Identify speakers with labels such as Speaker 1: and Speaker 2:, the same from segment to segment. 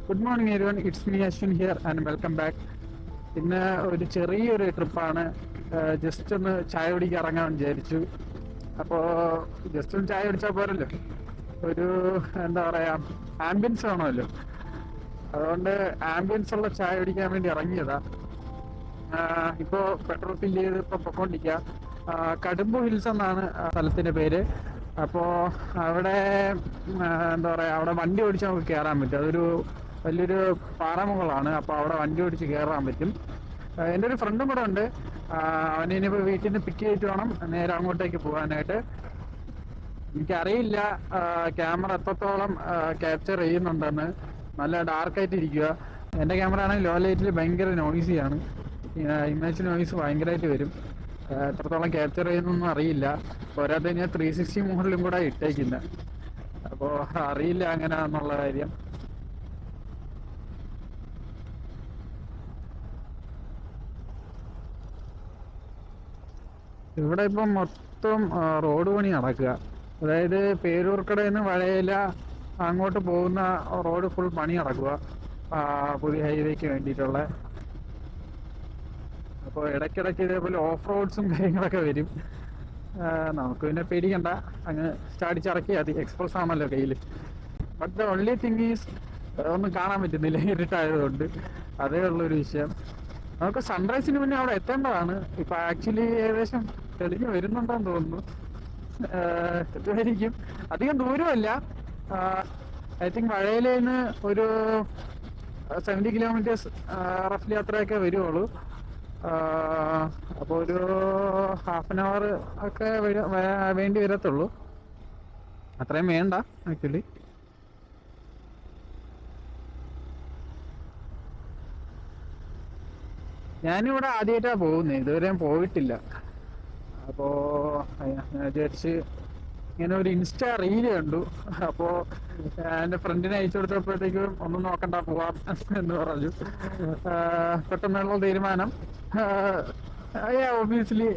Speaker 1: Good morning everyone, it's me Ashwin here and welcome back. ഇന്ന് ഒരു ചെറിയൊരു ട്രിപ്പാണ്. ജസ്റ്റ് ഒന്ന് ചായ കുടിക്കാൻ ഇറങ്ങാൻ വിചാരിച്ചു. അപ്പോൾ ജസ്റ്റ് ഒന്ന് ചായ കുടിച്ചാൽ പോരല്ലോ, ഒരു എന്താ പറയാ, ആംബിയൻസ് വേണമല്ലോ. അതുകൊണ്ട് ആംബിയൻസ് ഉള്ള ചായ കുടിക്കാൻ വേണ്ടി ഇറങ്ങിയതാ. ഇപ്പോൾ പെട്രോൾ ഫില്ല് ചെയ്ത് ഇപ്പോൾ പൊക്കോണ്ടിരിക്കുക. കടുമ്പു ഹിൽസ് എന്നാണ് ആ സ്ഥലത്തിന്റെ പേര്. അപ്പോൾ അവിടെ എന്താ പറയാ, അവിടെ വണ്ടി ഓടിച്ച് നമുക്ക് കയറാൻ പറ്റും. അതൊരു വലിയൊരു പാറമുകളാണ്. അപ്പോൾ അവിടെ വണ്ടി ഓടിച്ച് കയറാൻ പറ്റും. എൻ്റെ ഒരു ഫ്രണ്ടും കൂടെ ഉണ്ട്. അവനെ ഇനിയിപ്പോൾ വീട്ടിൽ നിന്ന് പിക്ക് ചെയ്തിട്ട് വേണം നേരെ അങ്ങോട്ടേക്ക് പോകാനായിട്ട്. എനിക്കറിയില്ല ക്യാമറ എത്രത്തോളം ക്യാപ്ചർ ചെയ്യുന്നുണ്ടെന്ന്. നല്ല ഡാർക്കായിട്ട് ഇരിക്കുക. എൻ്റെ ക്യാമറ ആണെങ്കിൽ ലോ ലൈറ്റിൽ ഭയങ്കര നോയ്സിയാണ്. ഇമേജ് നോയ്സ് ഭയങ്കരമായിട്ട് വരും. എത്രത്തോളം ക്യാപ്ചർ ചെയ്യുന്നൊന്നും അറിയില്ല. പോരാതെ ഞാൻ 360 മോഡിലും കൂടെ ഇട്ടേക്കുന്നത്. അപ്പോൾ അറിയില്ല എങ്ങനെയാണെന്നുള്ള കാര്യം. ഇവിടെ ഇപ്പം മൊത്തം റോഡ് പണി നടക്കുക. അതായത് പേരൂർക്കടയിൽ നിന്ന് വഴയില അങ്ങോട്ട് പോകുന്ന റോഡ് ഫുൾ പണി നടക്കുക, പുതിയ ഹൈവേക്ക് വേണ്ടിയിട്ടുള്ള. അപ്പോൾ ഇടയ്ക്കിടയ്ക്ക് ഇതേപോലെ ഓഫ് റോഡ്സും കാര്യങ്ങളൊക്കെ വരും. നമുക്ക് പിന്നെ പേടിക്കണ്ട, അങ്ങ് ചാടിച്ചിറക്കിയാൽ മതി. എക്സ്പ്രസ് ആണല്ലോ കയ്യിൽ. But the only thing is ഒന്നും കാണാൻ പറ്റുന്നില്ല ഇരുട്ടായതുകൊണ്ട്. അതേ ഉള്ളൊരു വിഷയം. നമുക്ക് സൺറൈസിന് മുന്നേ അവിടെ എത്തേണ്ടതാണ്. ഇപ്പൊ ആക്ച്വലി ഏകദേശം തെളിഞ്ഞ് വരുന്നുണ്ടെന്ന് തോന്നുന്നു. എത്തുമായിരിക്കും. അധികം ദൂരമല്ല. ഐ തിങ്ക് വഴയിലയിൽ നിന്ന് ഒരു 70 കിലോമീറ്റേഴ്സ് റഫ്ലി അത്രയൊക്കെ വരുവുള്ളൂ. അപ്പോൾ ഒരു ഹാഫ് ആൻ അവർ ഒക്കെ വേണ്ടി വരത്തുള്ളൂ. അത്രയും വേണ്ട ആക്ച്വലി. ഞാനിവിടെ ആദ്യമായിട്ടാണ് പോകുന്നത്, ഇതുവരെയും പോയിട്ടില്ല. അപ്പോൾ ഞാൻ വിചാരിച്ച് ഇങ്ങനെ ഒരു ഇൻസ്റ്റാ റീല് കണ്ടു. അപ്പോൾ എൻ്റെ ഫ്രണ്ടിനെ അയച്ചു കൊടുത്തപ്പോഴത്തേക്കും ഒന്നും നോക്കണ്ട പോവാം എന്ന് പറഞ്ഞു. പെട്ടെന്നുള്ള തീരുമാനം. ഒബിയസ്ലി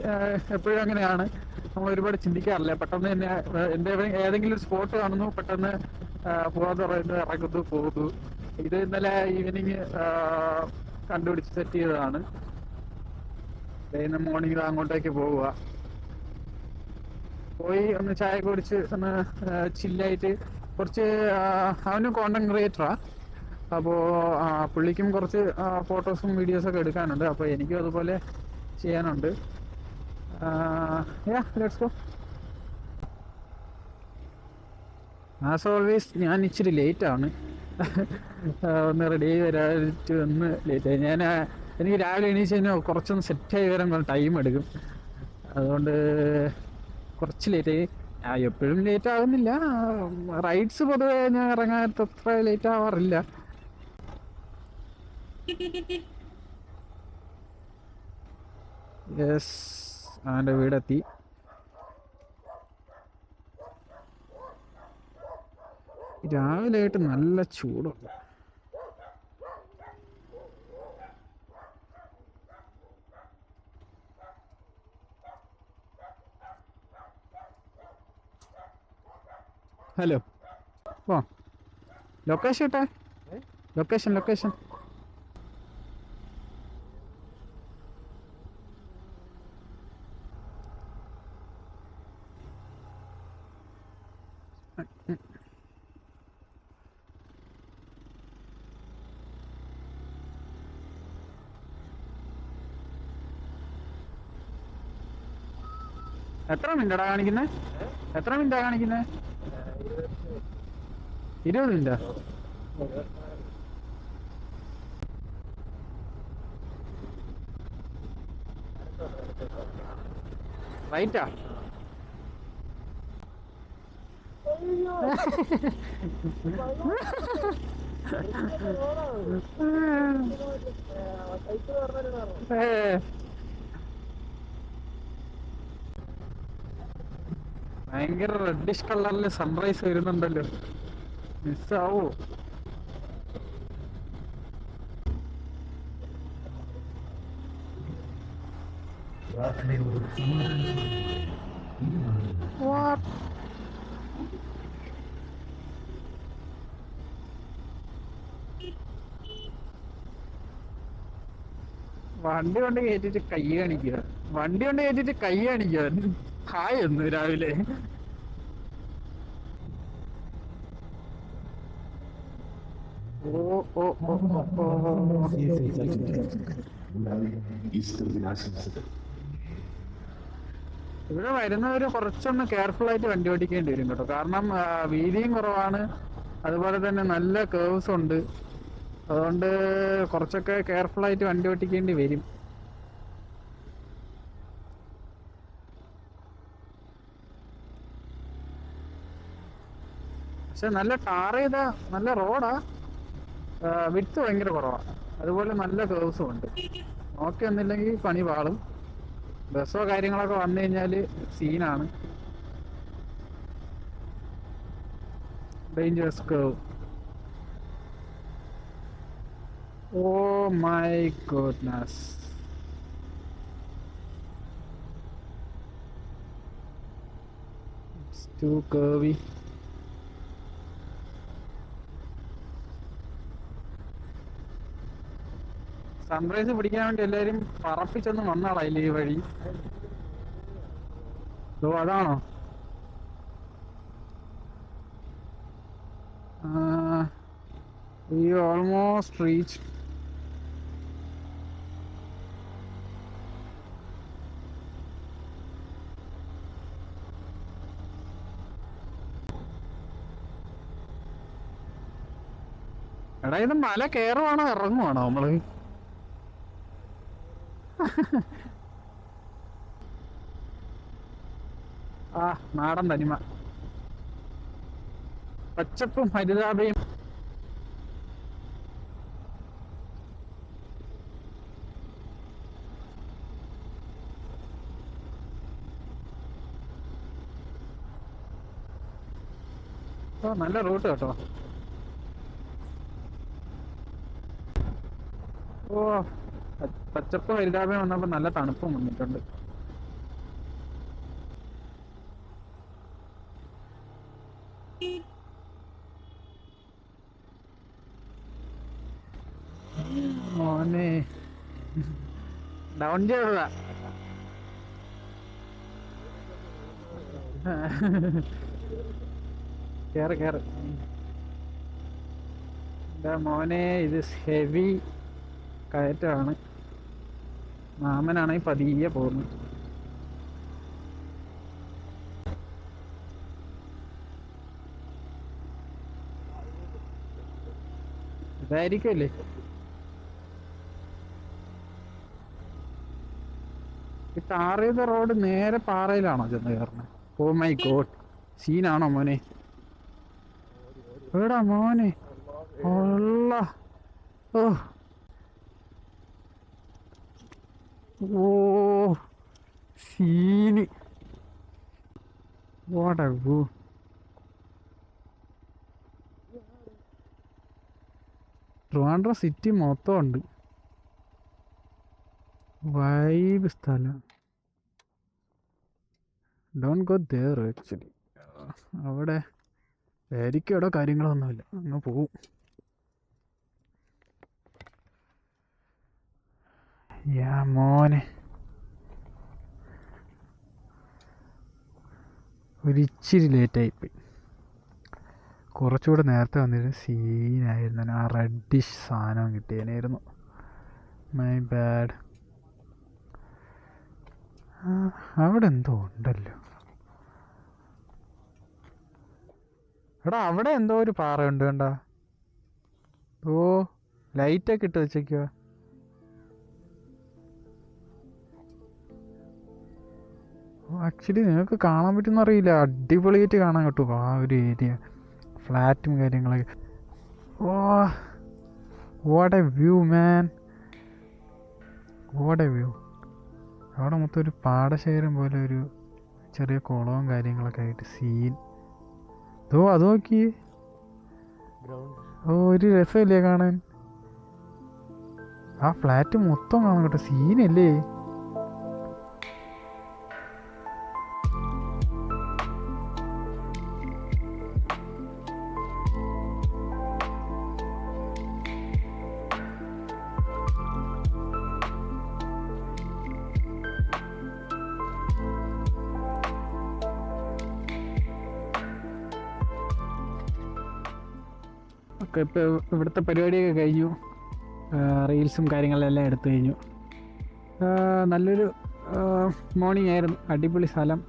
Speaker 1: എപ്പോഴും അങ്ങനെയാണ്. നമ്മൾ ഒരുപാട് ചിന്തിക്കാറില്ല. പെട്ടെന്ന് തന്നെ ഏതെങ്കിലും ഒരു സ്പോട്ട് കാണുന്നു, പെട്ടെന്ന് പോകാന്ന് പറയുന്നത് ഇറങ്ങുന്നു, പോകുന്നു. ഇത് ഇന്നലെ ഈവനിങ് കണ്ടുപിടിച്ച് സെറ്റ് ചെയ്തതാണ്. ഇന്ന് മോർണിംഗ് അങ്ങോട്ടേക്ക് പോവുക. പോയി ഒന്ന് ചായ കുടിച്ച് ഒന്ന് ചില്ലായിട്ട് കുറച്ച്. അവനും കോണ്ടന്റ് ക്രിയേറ്ററാ. അപ്പോൾ പുള്ളിക്കും കുറച്ച് ഫോട്ടോസും വീഡിയോസൊക്കെ എടുക്കാനുണ്ട്. അപ്പോൾ എനിക്കും അതുപോലെ ചെയ്യാനുണ്ട്. Let's go. ആസ് ഓൾവേസ് ഞാൻ ഇച്ചിരി ലേറ്റാണ്. ഒന്ന് റെഡി ആയി വരാറ്റ് ഒന്ന് ലേറ്റായി. എനിക്ക് രാവിലെ എണീച്ച് കഴിഞ്ഞാൽ കുറച്ചൊന്ന് സെറ്റായി വരാൻ ടൈം എടുക്കും. അതുകൊണ്ട് കുറച്ച് ലേറ്റായി. എപ്പോഴും ലേറ്റ് ആകുന്നില്ല. റൈഡ്സ് പൊതുവെ ഞാൻ ഇറങ്ങാത്ത അത്ര ലേറ്റ് ആവാറില്ല. യെസ്, അവൻ്റെ വീടെത്തി. രാവിലെ ആയിട്ട് നല്ല ചൂടുണ്ട്. ഹലോ, ലൊക്കേഷൻ ഇട്ടേ. ലൊക്കേഷൻ എത്ര മിനിറ്റാ കാണിക്കുന്നത്? 20 മിനിറ്റാ? റൈറ്റാ? ഭയങ്കര റെഡിഷ് കളറില് സൺറൈസ് വരുന്നുണ്ടല്ലോ. മിസ്സാവോ? What? വണ്ടി കൊണ്ട് കയറ്റിട്ട് കൈ കാണിക്കുക. വണ്ടി കൊണ്ട് കയറ്റിട്ട് കൈ കാണിക്കുക. ഹായ് ഒന്ന് രാവിലെ. ഓ ഓ ഓ ഓ ഓ. ഇവിടെ വരുന്നവര് കുറച്ചൊന്ന് കെയർഫുൾ ആയിട്ട് വണ്ടി ഓടിക്കേണ്ടി വരും കേട്ടോ. കാരണം വീതിയും കുറവാണ്, അതുപോലെ തന്നെ നല്ല കേർവ്സ് ഉണ്ട്. അതുകൊണ്ട് കുറച്ചൊക്കെ കെയർഫുൾ ആയിട്ട് വണ്ടി ഓടിക്കേണ്ടി വരും. പക്ഷെ നല്ല ടാർ ചെയ്ത നല്ല റോഡാ. വിഡ്ത്ത് ഭയങ്കര കുറവാണ്, അതുപോലെ നല്ല കേർവ്സും ഉണ്ട്. നോക്കി വന്നില്ലെങ്കിൽ പണി പാളും. ബസ്സോ കാര്യങ്ങളൊക്കെ വന്നു കഴിഞ്ഞാൽ സീനാണ്. Dangerous curve. Oh my goodness. It's too curvy. Sunrise പിടിക്കാൻ വേണ്ടി എല്ലാരും പറപ്പിച്ചൊന്നും വന്നാളായില്ലേ ഈ വഴി. ഓ അതാണോ? We almost reached. എടാ ഇത് മല കയറുവാണോ ഇറങ്ങുവാണോ നമ്മള്? ആ നാടൻ തനിമ, പച്ചപ്പും ഹരിതാഭയും. ഓ നല്ല റൂട്ട് കേട്ടോ. ഓ പച്ചപ്പും ഹരിതാഭയും വന്നപ്പോ നല്ല തണുപ്പും വന്നിട്ടുണ്ട്. മോനെ ഡൗൺ ചെയ്തതാ. കേറ് കേറ്. എന്താ മോനെ ഇത് ഹെവി കയറ്റമാണ്. മാമനാണെങ്കിൽ പതിയെ പോകുന്നു. ഇതായിരിക്കുമല്ലേ ഈ ടാർ ചെയ്ത റോഡ്? നേരെ പാറയിലാണോ ചെന്ന് കയറുന്നത്? ഓ മൈ ഗോഡ്, സീനാണോ മോനെ? എടാ മോനെ ഉള്ള ഓ ഓ scene. What a view. Trivandrum city മൊത്തം ഉണ്ട്. വൈബ് സ്ഥലം. Don't go there actually. അവിടെ ബാരിക്കേഡോ കാര്യങ്ങളൊന്നുമില്ല, അങ്ങ് പോവും. യാ മോനെ ഒരിച്ചിരി ലേറ്റായിപ്പോയി. കുറച്ചുകൂടെ നേരത്തെ വന്നിട്ട് സീനായിരുന്നു. ആ റെഡിഷ് സാധനം കിട്ടിയതിനായിരുന്നു. My bad. അവിടെ എന്തോ ഉണ്ടല്ലോ. എടാ അവിടെ എന്തോ ഒരു പാറയുണ്ട് കണ്ട. ഓ ലൈറ്റൊക്കെ ഇട്ട് വെച്ചേക്കുക. ആക്ച്വലി നിങ്ങൾക്ക് കാണാൻ പറ്റുമെന്ന് അറിയില്ല, അടിപൊളിയായിട്ട് കാണാൻ കിട്ടും ആ ഒരു ഏരിയ, ഫ്ലാറ്റും കാര്യങ്ങളൊക്കെ. Oh what a view man, what a view. അവിടെ മൊത്തം ഒരു പാടശേഖരം പോലെ ഒരു ചെറിയ കുളവും കാര്യങ്ങളൊക്കെ ആയിട്ട് സീൻ. ഓ അത് നോക്കി. ഓ ഒരു രസമില്ലേ കാണാൻ? ആ ഫ്ലാറ്റ് മൊത്തം കാണാൻ കേട്ടോ, സീനല്ലേ? ഇപ്പോൾ ഇവിടുത്തെ പരിപാടിയൊക്കെ കഴിഞ്ഞു. റീൽസും കാര്യങ്ങളെല്ലാം എടുത്തു കഴിഞ്ഞു. നല്ലൊരു മോർണിംഗ് ആയിരുന്നു. അടിപൊളി സ്ഥലം.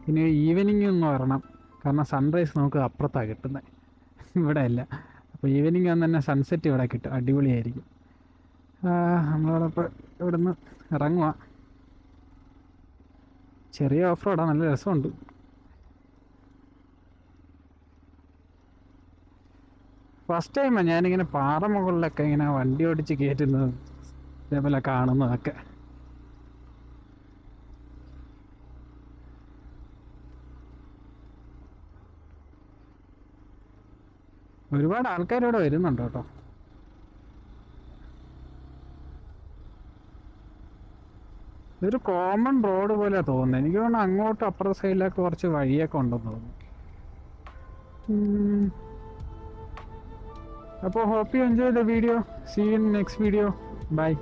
Speaker 1: ഇനി ഈവനിങ് ഒന്ന് വരണം, കാരണം സൺറൈസ് നമുക്ക് അപ്പുറത്താണ് കിട്ടുന്നത്, ഇവിടെ അല്ല. അപ്പോൾ ഈവനിങ് വന്ന് തന്നെ സൺസെറ്റ് ഇവിടെ കിട്ടും, അടിപൊളിയായിരിക്കും. നമ്മളോടൊപ്പം ഇവിടെ നിന്ന് ഇറങ്ങുക. ചെറിയ ഓഫ് റോഡാണ്, നല്ല രസമുണ്ട്. ഫസ്റ്റ് ടൈമാണ് ഞാനിങ്ങനെ പാറ മുകളിലൊക്കെ ഇങ്ങനെ വണ്ടി ഓടിച്ച് കയറ്റുന്നത്, ഇതേപോലെ കാണുന്നതൊക്കെ. ഒരുപാട് ആൾക്കാരിവിടെ വരുന്നുണ്ട് കേട്ടോ. ഇതൊരു കോമൺ റോഡ് പോലെ തോന്നുന്നു. എനിക്ക് തോന്നുന്നു അങ്ങോട്ടും അപ്പുറത്തെ സൈഡിലൊക്കെ കുറച്ച് വഴിയൊക്കെ ഉണ്ടെന്ന് തോന്നുന്നു. അപ്പോൾ hope you enjoy the video. See you in next video. Bye.